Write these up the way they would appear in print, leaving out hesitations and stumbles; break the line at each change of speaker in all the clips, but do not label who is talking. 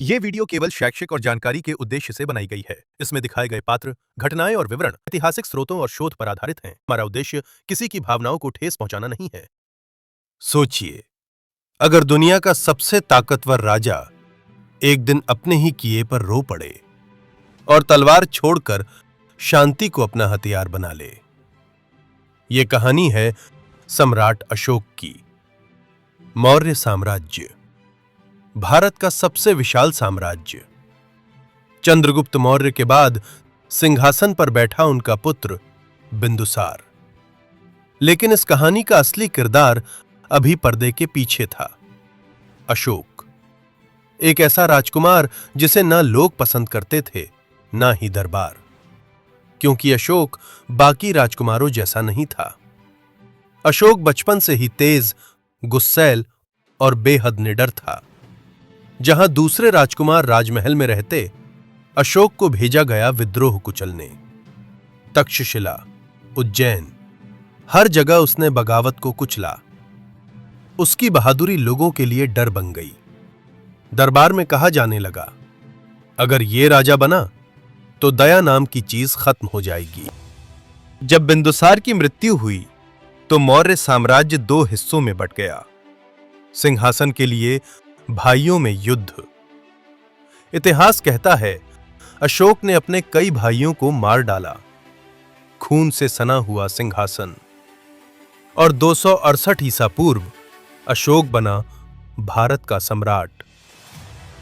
ये वीडियो केवल शैक्षिक और जानकारी के उद्देश्य से बनाई गई है। इसमें दिखाए गए पात्र, घटनाएं और विवरण ऐतिहासिक स्रोतों और शोध पर आधारित हैं। हमारा उद्देश्य किसी की भावनाओं को ठेस पहुंचाना नहीं है।
सोचिए, अगर दुनिया का सबसे ताकतवर राजा एक दिन अपने ही किए पर रो पड़े और तलवार छोड़कर शांति को अपना हथियार बना ले। यह कहानी है सम्राट अशोक की। मौर्य साम्राज्य, भारत का सबसे विशाल साम्राज्य। चंद्रगुप्त मौर्य के बाद सिंहासन पर बैठा उनका पुत्र बिंदुसार। लेकिन इस कहानी का असली किरदार अभी पर्दे के पीछे था। अशोक, एक ऐसा राजकुमार जिसे न लोग पसंद करते थे न ही दरबार, क्योंकि अशोक बाकी राजकुमारों जैसा नहीं था। अशोक बचपन से ही तेज, गुस्सैल और बेहद निडर था। जहां दूसरे राजकुमार राजमहल में रहते, अशोक को भेजा गया विद्रोह कुचलने। तक्षशिला, उज्जैन, हर जगह उसने बगावत को कुचला। उसकी बहादुरी लोगों के लिए डर बन गई। दरबार में कहा जाने लगा, अगर ये राजा बना तो दया नाम की चीज खत्म हो जाएगी। जब बिंदुसार की मृत्यु हुई तो मौर्य साम्राज्य दो हिस्सों में बंट गया। सिंहासन के लिए भाइयों में युद्ध। इतिहास कहता है, अशोक ने अपने कई भाइयों को मार डाला। खून से सना हुआ सिंहासन। और 268 ईसा पूर्व अशोक बना भारत का सम्राट।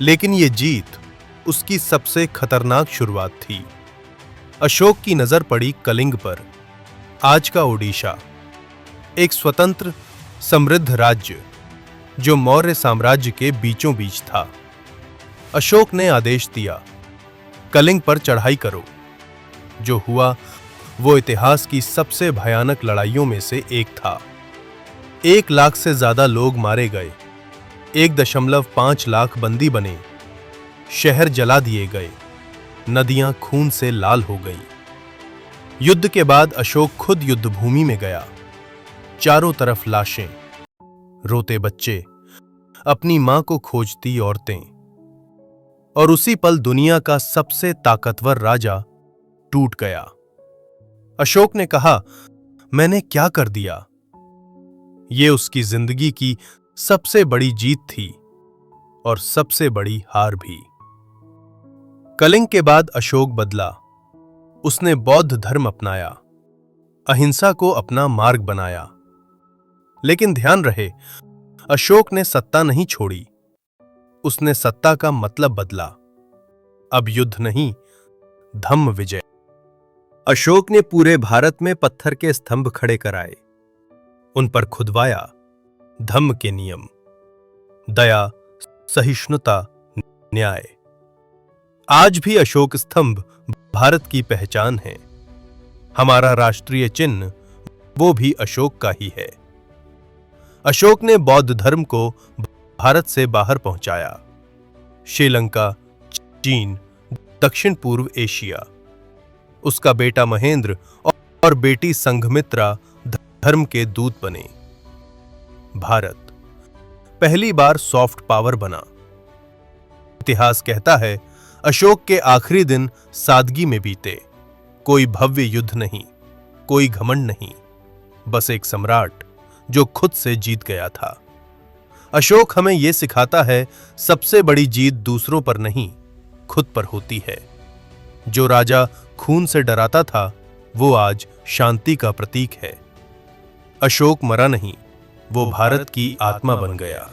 लेकिन यह जीत उसकी सबसे खतरनाक शुरुआत थी। अशोक की नजर पड़ी कलिंग पर, आज का ओडिशा, एक स्वतंत्र समृद्ध राज्य जो मौर्य साम्राज्य के बीचों बीच था। अशोक ने आदेश दिया, कलिंग पर चढ़ाई करो। जो हुआ वो इतिहास की सबसे भयानक लड़ाइयों में से एक था। 1 लाख से ज्यादा लोग मारे गए, 1.5 लाख बंदी बने, शहर जला दिए गए, नदियां खून से लाल हो गई। युद्ध के बाद अशोक खुद युद्ध भूमि में गया। चारों तरफ लाशें, रोते बच्चे, अपनी मां को खोजती औरतें। और उसी पल दुनिया का सबसे ताकतवर राजा टूट गया। अशोक ने कहा, मैंने क्या कर दिया? यह उसकी जिंदगी की सबसे बड़ी जीत थी और सबसे बड़ी हार भी। कलिंग के बाद अशोक बदला। उसने बौद्ध धर्म अपनाया, अहिंसा को अपना मार्ग बनाया। लेकिन ध्यान रहे, अशोक ने सत्ता नहीं छोड़ी, उसने सत्ता का मतलब बदला। अब युद्ध नहीं, धम्म विजय। अशोक ने पूरे भारत में पत्थर के स्तंभ खड़े कराए, उन पर खुदवाया धम्म के नियम, दया, सहिष्णुता, न्याय। आज भी अशोक स्तंभ भारत की पहचान है। हमारा राष्ट्रीय चिन्ह वो भी अशोक का ही है। अशोक ने बौद्ध धर्म को भारत से बाहर पहुंचाया। श्रीलंका, चीन, दक्षिण पूर्व एशिया। उसका बेटा महेंद्र और बेटी संघमित्रा धर्म के दूत बने। भारत पहली बार सॉफ्ट पावर बना। इतिहास कहता है, अशोक के आखिरी दिन सादगी में बीते। कोई भव्य युद्ध नहीं, कोई घमंड नहीं, बस एक सम्राट जो खुद से जीत गया था। अशोक हमें यह सिखाता है, सबसे बड़ी जीत दूसरों पर नहीं, खुद पर होती है। जो राजा खून से डराता था, वो आज शांति का प्रतीक है। अशोक मरा नहीं, वो भारत की आत्मा बन गया।